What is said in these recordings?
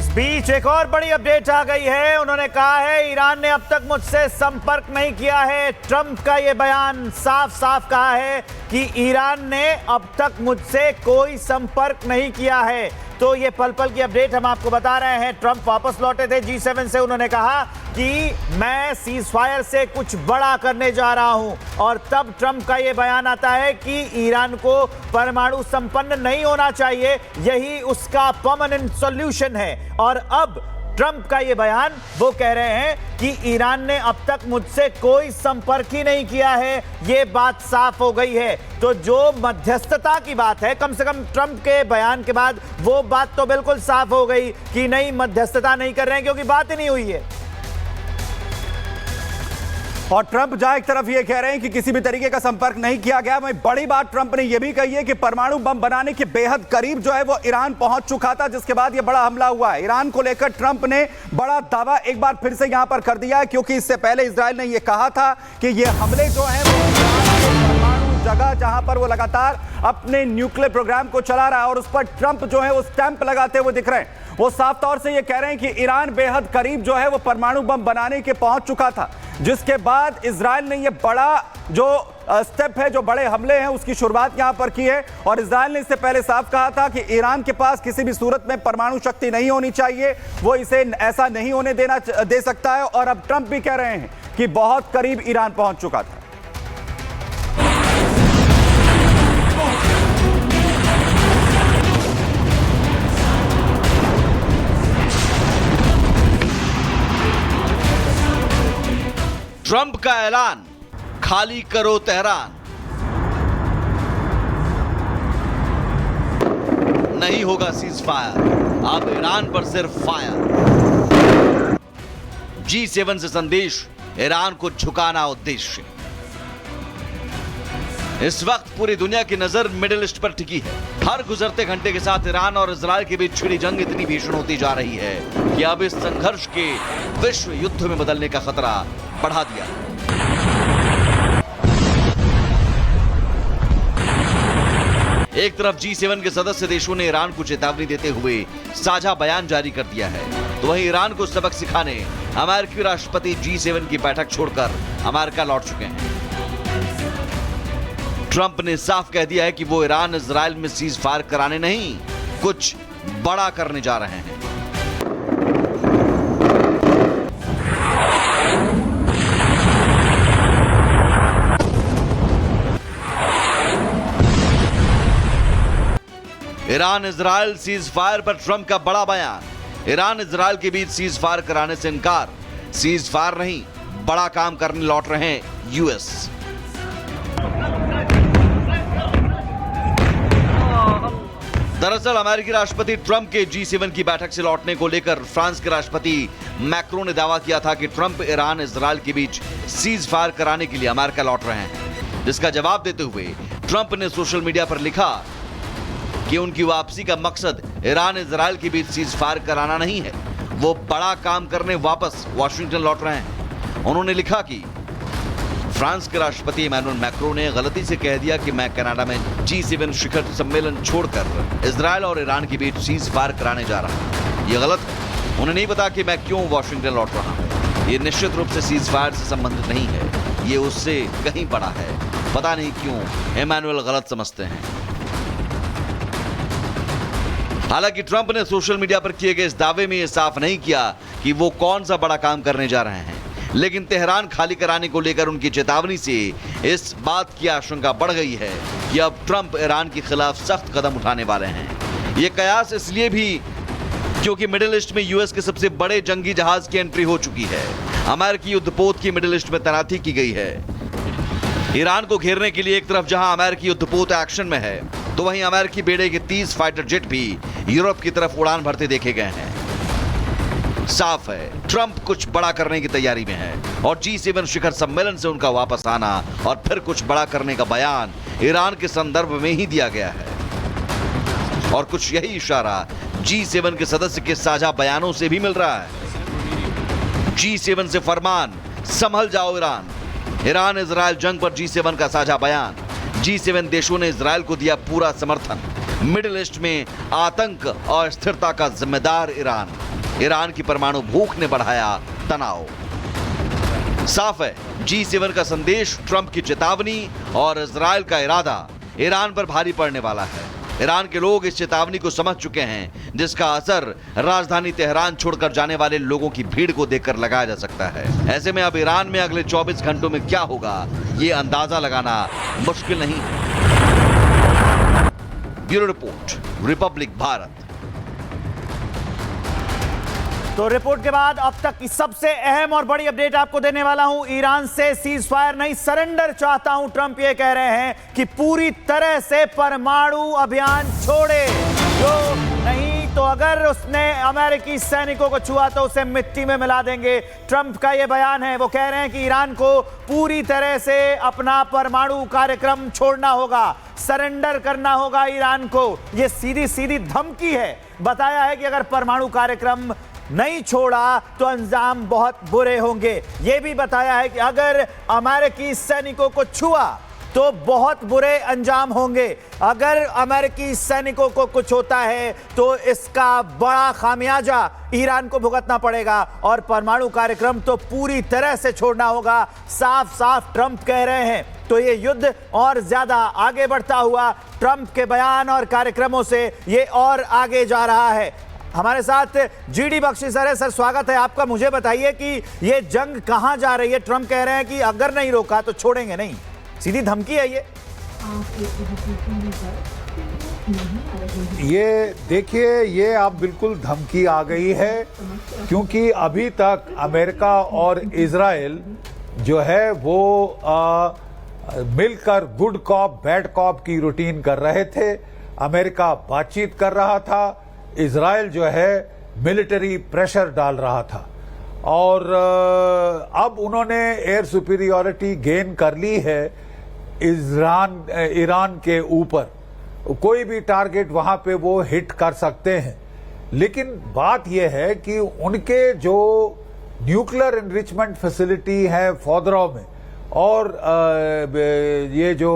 इस बीच एक और बड़ी अपडेट आ गई है। उन्होंने कहा है ईरान ने अब तक मुझसे संपर्क नहीं किया है। ट्रंप का यह बयान साफ साफ कहा है कि ईरान ने अब तक मुझसे कोई संपर्क नहीं किया है। तो ये पल पल की अपडेट हम आपको बता रहे हैं। ट्रंप वापस लौटे थे G7 से। उन्होंने कहा कि मैं सीज फायर से कुछ बड़ा करने जा रहा हूं और तब ट्रंप का यह बयान आता है कि ईरान को परमाणु संपन्न नहीं होना चाहिए, यही उसका परमानेंट सॉल्यूशन है। और अब ट्रंप का यह बयान, वो कह रहे हैं कि ईरान ने अब तक मुझसे कोई संपर्क ही नहीं किया है, यह बात साफ हो गई है। तो जो मध्यस्थता की बात है, कम से कम ट्रंप के बयान के बाद वो बात तो बिल्कुल साफ हो गई कि नहीं, मध्यस्थता नहीं कर रहे हैं क्योंकि बात ही नहीं हुई है। और ट्रंप जहां एक तरफ ये कह रहे हैं कि किसी भी तरीके का संपर्क नहीं किया गया, वहीं बड़ी बात ट्रंप ने यह भी कही है कि परमाणु बम बनाने के बेहद करीब जो है वो ईरान पहुंच चुका था, जिसके बाद यह बड़ा हमला हुआ है। ईरान को लेकर ट्रंप ने बड़ा दावा एक बार फिर से यहां पर कर दिया है, क्योंकि इससे पहले इजराइल ने यह कहा था कि ये हमले जो हैं वो परमाणु जगह जहां पर वो लगातार अपने न्यूक्लियर प्रोग्राम को चला रहा है और उस पर ट्रंप जो है वो स्टैंप लगाते हुए दिख रहे हैं। वो साफ तौर से ये कह रहे हैं कि ईरान बेहद करीब जो है वो परमाणु बम बनाने के पहुंच चुका था, जिसके बाद इजराइल ने ये बड़ा जो स्टेप है, जो बड़े हमले हैं, उसकी शुरुआत यहां पर की है। और इजराइल ने इससे पहले साफ कहा था कि ईरान के पास किसी भी सूरत में परमाणु शक्ति नहीं होनी चाहिए, वो इसे ऐसा नहीं होने दे सकता है। और अब ट्रंप भी कह रहे हैं कि बहुत करीब ईरान पहुंच चुका था। ट्रंप का ऐलान, खाली करो तेहरान। नहीं होगा सीज फायर, अब ईरान पर सिर्फ फायर। G7 से संदेश, ईरान को झुकाना उद्देश्य। इस वक्त पूरी दुनिया की नजर मिडिल ईस्ट पर टिकी है। हर गुजरते घंटे के साथ ईरान और इजराइल के बीच छिड़ी जंग इतनी भीषण होती जा रही है कि अब इस संघर्ष के विश्व युद्ध में बदलने का खतरा बढ़ा दिया। एक तरफ G7 के सदस्य देशों ने ईरान को चेतावनी देते हुए साझा बयान जारी कर दिया है, तो वहीं ईरान को सबक सिखाने अमेरिकी राष्ट्रपति G7 की बैठक छोड़कर अमेरिका लौट चुके हैं। ट्रंप ने साफ कह दिया है कि वो ईरान इजराइल में सीज फायर कराने नहीं, कुछ बड़ा करने जा रहे हैं। ईरान इजराइल सीज फायर पर ट्रंप का बड़ा बयान। ईरान इजराइल के बीच सीज फायर कराने से इनकार, सीज फायर नहीं बड़ा काम करने लौट रहे हैं यूएस। दरअसल अमेरिकी राष्ट्रपति ट्रंप के G7 की बैठक से लौटने को लेकर फ्रांस के राष्ट्रपति मैक्रो ने दावा किया था कि ट्रंप ईरान इजराइल के बीच सीज फायर कराने के लिए अमेरिका लौट रहे हैं, जिसका जवाब देते हुए ट्रंप ने सोशल मीडिया पर लिखा कि उनकी वापसी का मकसद ईरान इजराइल के बीच सीज फायर कराना नहीं है, वो बड़ा काम करने वापस वॉशिंगटन लौट रहे हैं। उन्होंने लिखा कि फ्रांस के राष्ट्रपति इमैनुअल मैक्रो ने गलती से कह दिया कि मैं कनाडा में G7 शिखर सम्मेलन छोड़कर इजराइल और ईरान के बीच सीज फायर कराने जा रहा हूं। ये गलत है। उन्हें नहीं पता कि मैं क्यों वॉशिंगटन लौट रहा हूं। ये निश्चित रूप से सीज फायर से संबंधित नहीं है, ये उससे कहीं बड़ा है। पता नहीं क्यों इमैनुअल गलत समझते हैं। हालांकि ट्रंप ने सोशल मीडिया पर किए गए इस दावे में यह साफ नहीं किया कि वो कौन सा बड़ा काम करने जा रहे हैं, लेकिन तेहरान खाली कराने को लेकर उनकी चेतावनी से इस बात की आशंका बढ़ गई है कि अब ट्रंप ईरान के खिलाफ सख्त कदम उठाने वाले हैं। यह कयास इसलिए भी क्योंकि मिडिल ईस्ट में यूएस के सबसे बड़े जंगी जहाज की एंट्री हो चुकी है। अमेरिकी युद्धपोत की मिडिल ईस्ट में तैनाती की गई है। ईरान को घेरने के लिए एक तरफ जहां अमेरिकी युद्धपोत एक्शन में है, तो वहीं अमेरिकी बेड़े के 30 फाइटर जेट भी यूरोप की तरफ उड़ान भरते देखे गए हैं। साफ है, ट्रंप कुछ बड़ा करने की तैयारी में है और G7 शिखर सम्मेलन से उनका वापस आना और फिर कुछ बड़ा करने का बयान ईरान के संदर्भ में ही दिया गया है। और कुछ यही इशारा G7 के सदस्य के साझा बयानों से भी मिल रहा है। G7 से फरमान, संभल जाओ ईरान। ईरान इजराइल जंग पर G7 का साझा बयान। G7 देशों ने इजराइल को दिया पूरा समर्थन। मिडिल ईस्ट में आतंक और स्थिरता का जिम्मेदार ईरान। ईरान की परमाणु भूख ने बढ़ाया तनाव। साफ है, G7 का संदेश, ट्रंप की चेतावनी और इजरायल का इरादा ईरान पर भारी पड़ने वाला है। ईरान के लोग इस चेतावनी को समझ चुके हैं, जिसका असर राजधानी तेहरान छोड़कर जाने वाले लोगों की भीड़ को देखकर लगाया जा सकता है। ऐसे में अब ईरान में अगले 24 घंटों में क्या होगा, ये अंदाजा लगाना मुश्किल नहीं है। Bureau report, Republic Bharat. तो रिपोर्ट के बाद अब तक की सबसे अहम और बड़ी अपडेट आपको देने वाला हूं। ईरान से सीज फायर नहीं, सरेंडर चाहता हूं, ट्रंप ये कह रहे हैं कि पूरी तरह से परमाणु अभियान छोड़े। जो नहीं तो अगर उसने अमेरिकी सैनिकों को छुआ तो उसे मिट्टी में मिला देंगे। ट्रंप का ये बयान है। वो कह रहे हैं कि ईरान को पूरी तरह से अपना परमाणु कार्यक्रम छोड़ना होगा, सरेंडर करना होगा ईरान को। ये सीधी सीधी धमकी है। बताया है कि अगर परमाणु कार्यक्रम नहीं छोड़ा तो अंजाम बहुत बुरे होंगे। यह भी बताया है कि अगर अमेरिकी सैनिकों को छुआ तो बहुत बुरे अंजाम होंगे। अगर अमेरिकी सैनिकों को कुछ होता है तो इसका बड़ा खामियाजा ईरान को भुगतना पड़ेगा और परमाणु कार्यक्रम तो पूरी तरह से छोड़ना होगा। साफ साफ ट्रंप कह रहे हैं। तो ये युद्ध और ज्यादा आगे बढ़ता हुआ ट्रंप के बयान और कार्यक्रमों से ये और आगे जा रहा है। हमारे साथ जीडी बख्शी सर है। सर, स्वागत है आपका। मुझे बताइए कि ये जंग कहां जा रही है? ट्रंप कह रहे हैं कि अगर नहीं रोका तो छोड़ेंगे नहीं। सीधी धमकी है ये देखिए, ये अब बिल्कुल धमकी आ गई है, क्योंकि अभी तक अमेरिका और इजराइल जो है वो मिलकर गुड कॉप बैड कॉप की रूटीन कर रहे थे। अमेरिका बातचीत कर रहा था, इजराइल जो है मिलिट्री प्रेशर डाल रहा था और अब उन्होंने एयर सुपीरियॉरिटी गेन कर ली है ईरान के ऊपर। कोई भी टारगेट वहां पे वो हिट कर सकते हैं। लेकिन बात यह है कि उनके जो न्यूक्लियर एनरिचमेंट फैसिलिटी है फोर्दो में और ये जो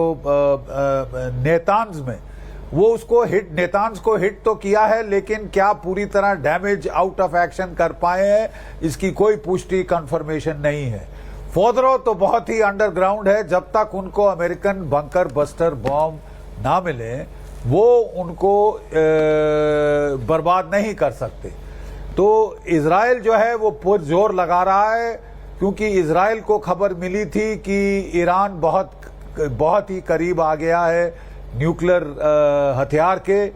नेतान्स में, वो उसको हिट, नेतान्स को हिट तो किया है, लेकिन क्या पूरी तरह डैमेज आउट ऑफ एक्शन कर पाए हैं इसकी कोई पुष्टि कंफर्मेशन नहीं है। फोर्दो तो बहुत ही अंडरग्राउंड है। जब तक उनको अमेरिकन बंकर बस्टर बॉम्ब ना मिले वो उनको बर्बाद नहीं कर सकते। तो इजराइल जो है वो पुरजोर लगा रहा है, क्योंकि इजराइल को खबर मिली थी कि ईरान बहुत ही करीब आ गया है न्यूक्लियर हथियार के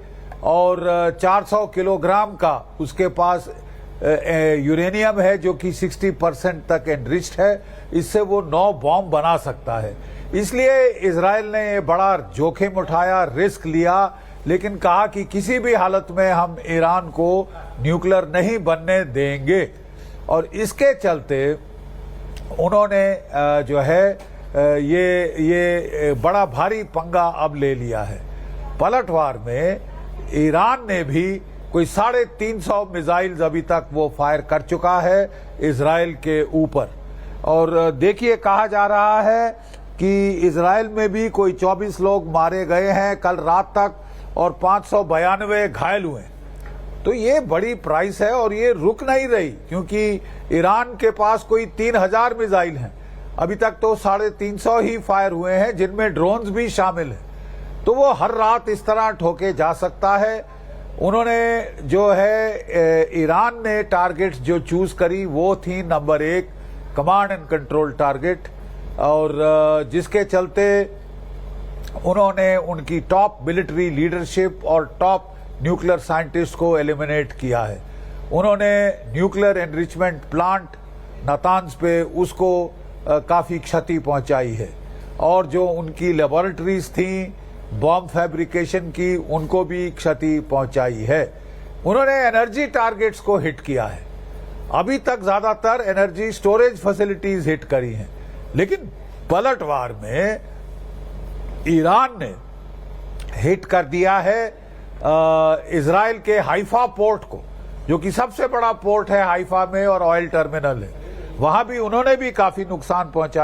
और 400 किलोग्राम का उसके पास यूरेनियम है जो कि 60% तक एनरिच्ड है। इससे वो 9 बॉम्ब बना सकता है। इसलिए इजराइल ने ये बड़ा जोखिम उठाया, रिस्क लिया, लेकिन कहा कि किसी भी हालत में हम ईरान को न्यूक्लियर नहीं बनने देंगे। और इसके चलते उन्होंने जो है ये बड़ा भारी पंगा अब ले लिया है। पलटवार में ईरान ने भी कोई 350 मिसाइल्स अभी तक वो फायर कर चुका है इजराइल के ऊपर। और देखिए, कहा जा रहा है कि इजराइल में भी कोई 24 लोग मारे गए हैं कल रात तक और 592 घायल हुए। तो ये बड़ी प्राइस है और ये रुक नहीं रही, क्योंकि ईरान के पास कोई 3000 मिसाइल हैं। अभी तक तो 350 ही फायर हुए हैं, जिनमें ड्रोन्स भी शामिल हैं। तो वो हर रात इस तरह ठोके जा सकता है। उन्होंने जो है ईरान ने टारगेट्स जो चूज करी वो थी number 1 command and control target, और जिसके चलते उन्होंने उनकी टॉप मिलिट्री लीडरशिप और टॉप न्यूक्लियर साइंटिस्ट को एलिमिनेट किया है। उन्होंने न्यूक्लियर एनरिचमेंट प्लांट नातान्स पे उसको काफी क्षति पहुंचाई है, और जो उनकी लेबोरेटरीज थी बॉम्ब फैब्रिकेशन की, उनको भी क्षति पहुंचाई है। उन्होंने एनर्जी टारगेट्स को हिट किया है। अभी तक ज्यादातर एनर्जी स्टोरेज फैसिलिटीज हिट करी हैं, लेकिन पलटवार में ईरान ने हिट कर दिया है इजराइल के हाइफा पोर्ट को, जो कि सबसे बड़ा पोर्ट है हाइफा में और ऑयल टर्मिनल है। वहां भी उन्होंने भी काफी नुकसान पहुंचाया।